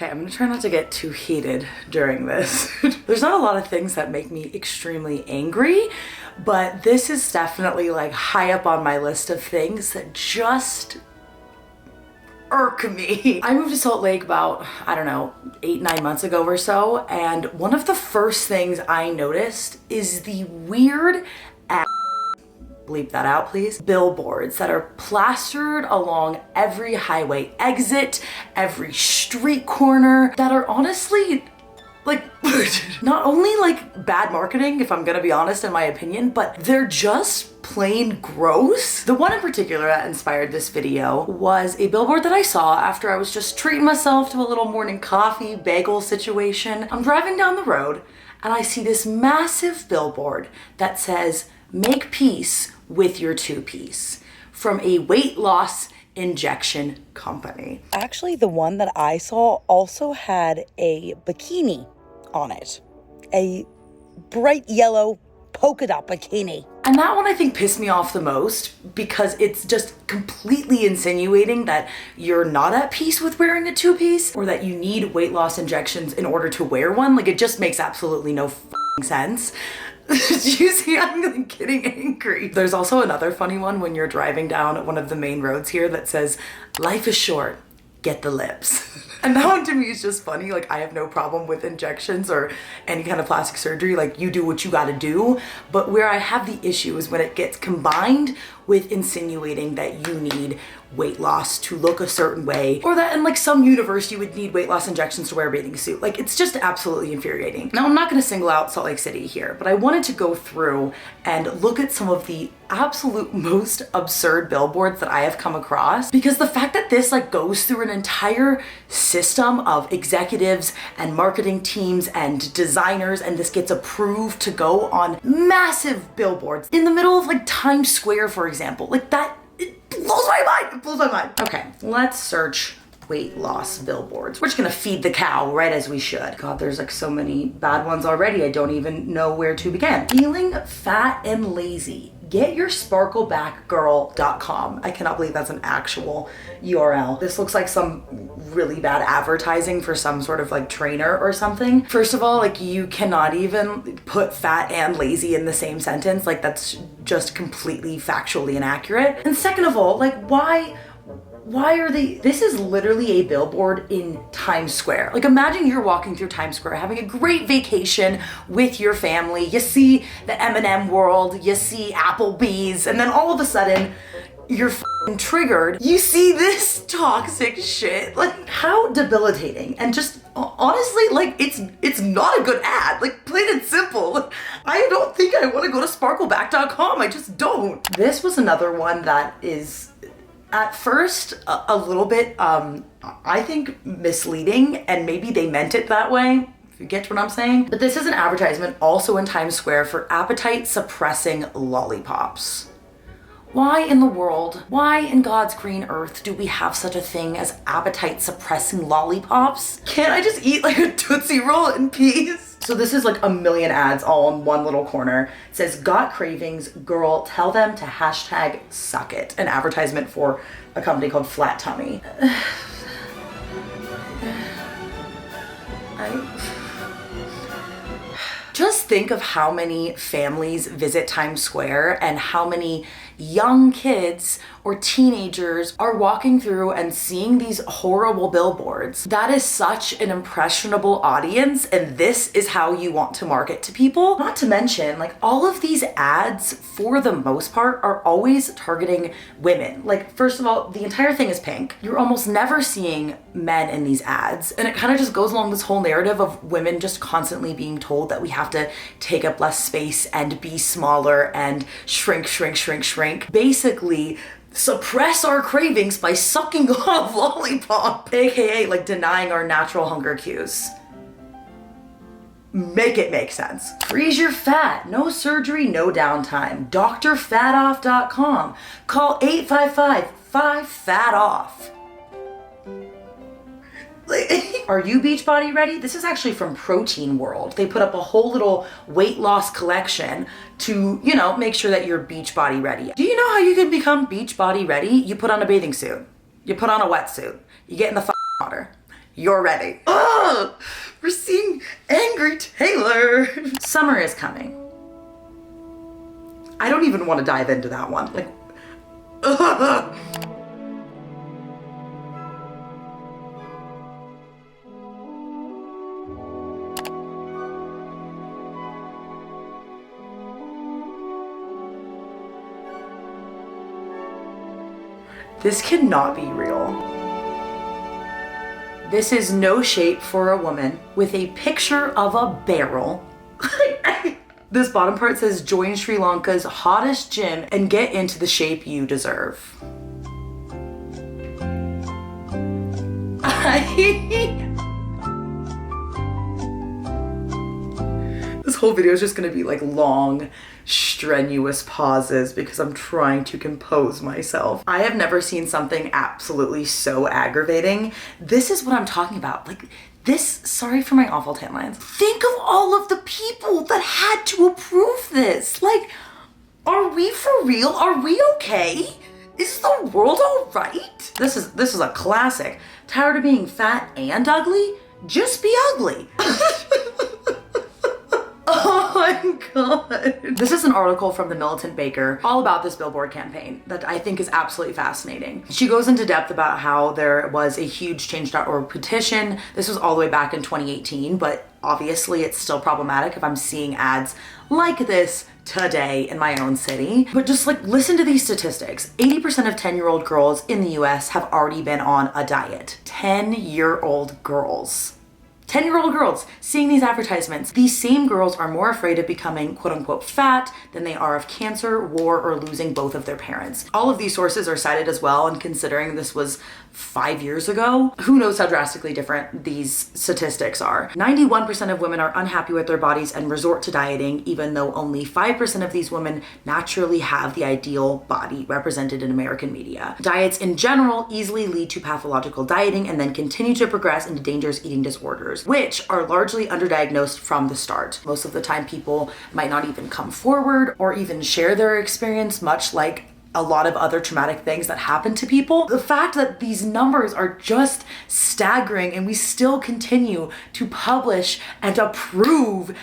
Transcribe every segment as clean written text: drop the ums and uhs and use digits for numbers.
Okay, I'm gonna try not to get too heated during this. There's not a lot of things that make me extremely angry, but this is definitely like high up on my list of things that just irk me. I moved to Salt Lake about, I don't know, 8-9 months ago or so, and one of the first things I noticed is the weird bleep that out please, billboards that are plastered along every highway exit, every street corner, that are honestly like not only like bad marketing, if I'm gonna be honest in my opinion, but they're just plain gross. The one in particular that inspired this video was a billboard that I saw after I was just treating myself to a little morning coffee bagel situation. I'm driving down the road and I see this massive billboard that says, "Make peace with your two-piece," from a weight loss injection company. Actually, the one that I saw also had a bikini on it. A bright yellow polka dot bikini. And that one I think pissed me off the most because it's just completely insinuating that you're not at peace with wearing a two-piece or that you need weight loss injections in order to wear one. Like, it just makes absolutely no f***ing sense. You see, I'm like getting angry. There's also another funny one when you're driving down one of the main roads here that says, "Life is short, get the lips." And that one to me is just funny. Like, I have no problem with injections or any kind of plastic surgery. Like, you do what you gotta do. But where I have the issue is when it gets combined with insinuating that you need weight loss to look a certain way, or that in like some universe you would need weight loss injections to wear a bathing suit. Like, it's just absolutely infuriating. Now, I'm not gonna single out Salt Lake City here, but I wanted to go through and look at some of the absolute most absurd billboards that I have come across, because the fact that this like goes through an entire system of executives and marketing teams and designers, and this gets approved to go on massive billboards in the middle of like Times Square, for example, like that, it blows my mind. It blows my mind. Okay, let's search weight loss billboards. We're just gonna feed the cow right as we should. God, there's like so many bad ones already. I don't even know where to begin. Feeling fat and lazy. GetYourSparkleBackGirl.com. I cannot believe that's an actual URL. This looks like some really bad advertising for some sort of like trainer or something. First of all, like, you cannot even put fat and lazy in the same sentence. Like, that's just completely factually inaccurate. And second of all, like, why are they, this is literally a billboard in Times Square. Like, imagine you're walking through Times Square having a great vacation with your family. You see the M&M world, you see Applebee's, and then all of a sudden you're f***ing triggered. You see this toxic shit. Like, how debilitating. And just honestly, like, it's not a good ad. Like, plain and simple. Like, I don't think I want to go to sparkleback.com. I just don't. This was another one that is at first a little bit, I think, misleading, and maybe they meant it that way, if you get what I'm saying. But this is an advertisement also in Times Square for appetite suppressing lollipops. Why in the world, why in God's green earth do we have such a thing as appetite suppressing lollipops? Can't I just eat like a Tootsie Roll in peace? So this is like a million ads all in one little corner. It says, "Got cravings, girl, tell them to hashtag suck it." An advertisement for a company called Flat Tummy. Just think of how many families visit Times Square and how many young kids or teenagers are walking through and seeing these horrible billboards. That is such an impressionable audience, and this is how you want to market to people. Not to mention, like, all of these ads, for the most part, are always targeting women. Like, first of all, the entire thing is pink. You're almost never seeing men in these ads, and it kind of just goes along this whole narrative of women just constantly being told that we have to take up less space and be smaller and shrink. Basically, suppress our cravings by sucking on a lollipop, aka like denying our natural hunger cues. Make it make sense. Freeze your fat, no surgery, no downtime. drfatoff.com. Call 855-5-FAT-OFF. Are you Beachbody ready? This is actually from Protein World. They put up a whole little weight loss collection to, you know, make sure that you're Beachbody ready. Do you know how you can become Beachbody ready? You put on a bathing suit. You put on a wetsuit. You get in the water. you're ready. Ugh, we're seeing angry Taylor. Summer is coming. I don't even want to dive into that one. Like, ugh. This cannot be real. This is no shape for a woman with a picture of a barrel. This bottom part says join Sri Lanka's hottest gym and get into the shape you deserve. This whole video is just gonna be like long, strenuous pauses because I'm trying to compose myself. I have never seen something absolutely so aggravating. This is what I'm talking about. Like this, sorry for my awful tan lines. Think of all of the people that had to approve this. Like, are we for real? Are we okay? Is the world all right? This is a classic. Tired of being fat and ugly? Just be ugly. Oh my God. This is an article from the Militant Baker all about this billboard campaign that I think is absolutely fascinating. She goes into depth about how there was a huge change.org petition. This was all the way back in 2018, but obviously it's still problematic if I'm seeing ads like this today in my own city. But just like listen to these statistics. 80% of 10-year-old girls in the US have already been on a diet. 10-year-old girls. 10-year-old girls seeing these advertisements. These same girls are more afraid of becoming quote unquote fat than they are of cancer, war, or losing both of their parents. All of these sources are cited as well, and considering this was 5 years ago, who knows how drastically different these statistics are. 91% of women are unhappy with their bodies and resort to dieting, even though only 5% of these women naturally have the ideal body represented in American media. Diets in general easily lead to pathological dieting and then continue to progress into dangerous eating disorders, which are largely underdiagnosed from the start. Most of the time people might not even come forward or even share their experience, much like a lot of other traumatic things that happen to people. The fact that these numbers are just staggering and we still continue to publish and approve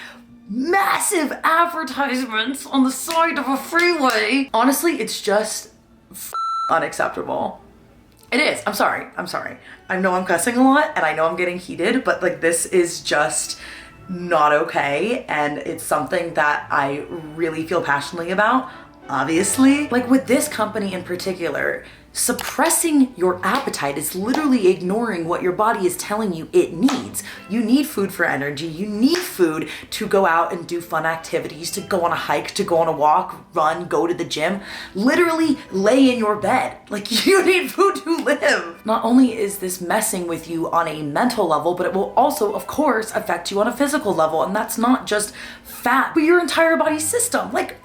massive advertisements on the side of a freeway. Honestly, it's just unacceptable. It is. I'm sorry. I know I'm cussing a lot and I know I'm getting heated, but like this is just not okay. And it's something that I really feel passionately about. Obviously, like with this company in particular, suppressing your appetite is literally ignoring what your body is telling you it needs. You need food for energy. You need food to go out and do fun activities, to go on a hike, to go on a walk, run, go to the gym, literally lay in your bed. Like you need food to live. Not only is this messing with you on a mental level, but it will also, of course, affect you on a physical level. And that's not just fat, but your entire body system. Like,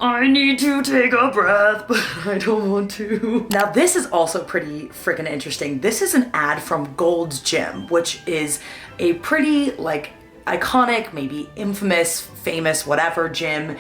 I need to take a breath, but I don't want to. Now this is also pretty freaking interesting. This is an ad from Gold's Gym, which is a pretty like iconic, maybe infamous, famous, whatever gym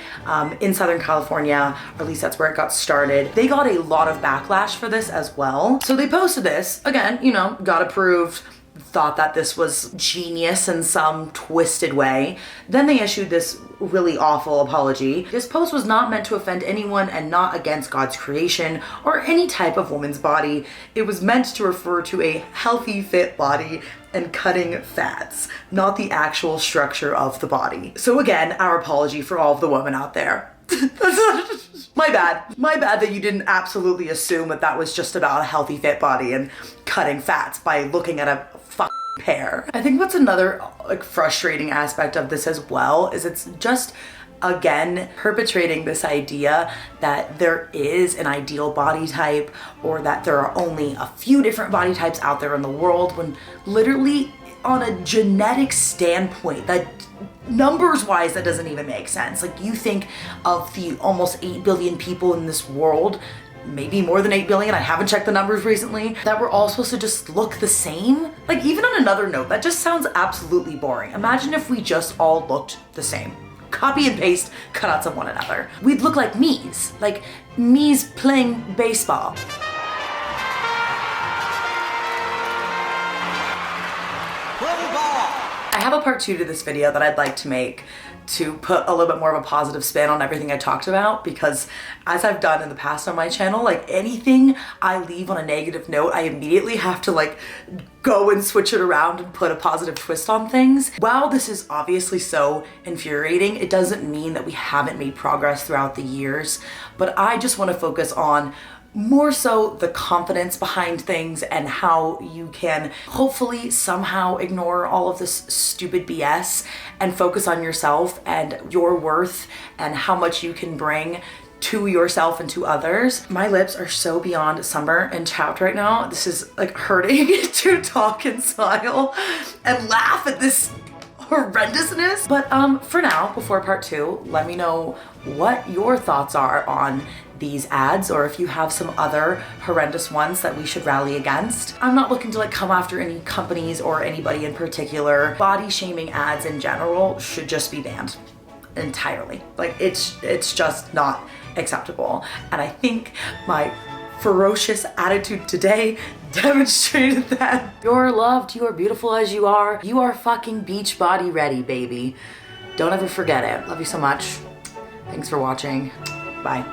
in Southern California, or at least that's where it got started. They got a lot of backlash for this as well. So they posted this, again, you know, got approved, thought that this was genius in some twisted way. Then they issued this really awful apology. This post was not meant to offend anyone and not against God's creation or any type of woman's body. It was meant to refer to a healthy, fit body and cutting fats, not the actual structure of the body. So again, our apology for all of the women out there. My bad that you didn't absolutely assume that that was just about a healthy, fit body and cutting fats by looking at a pair. I think what's another like frustrating aspect of this as well is it's just again perpetrating this idea that there is an ideal body type or that there are only a few different body types out there in the world, when literally on a genetic standpoint, that numbers wise that doesn't even make sense. Like you think of the almost 8 billion people in this world, maybe more than 8 billion, I haven't checked the numbers recently, that we're all supposed to just look the same. Like even on another note, that just sounds absolutely boring. Imagine if we just all looked the same. Copy and paste cutouts of one another. We'd look like me's playing baseball. I have a part 2 to this video that I'd like to make to put a little bit more of a positive spin on everything I talked about, because as I've done in the past on my channel, like anything I leave on a negative note, I immediately have to like go and switch it around and put a positive twist on things. While this is obviously so infuriating, it doesn't mean that we haven't made progress throughout the years, but I just want to focus on more so the confidence behind things and how you can hopefully somehow ignore all of this stupid BS and focus on yourself and your worth and how much you can bring to yourself and to others. My lips are so beyond sunburnt and chapped right now. This is like hurting to talk and smile and laugh at this horrendousness. But for now, before part 2, let me know what your thoughts are on these ads, or if you have some other horrendous ones that we should rally against. I'm not looking to like come after any companies or anybody in particular. Body shaming ads in general should just be banned entirely. Like it's just not acceptable. And I think my ferocious attitude today demonstrated that. You're loved, you are beautiful as you are. You are fucking beach body ready, baby. Don't ever forget it. Love you so much. Thanks for watching. Bye.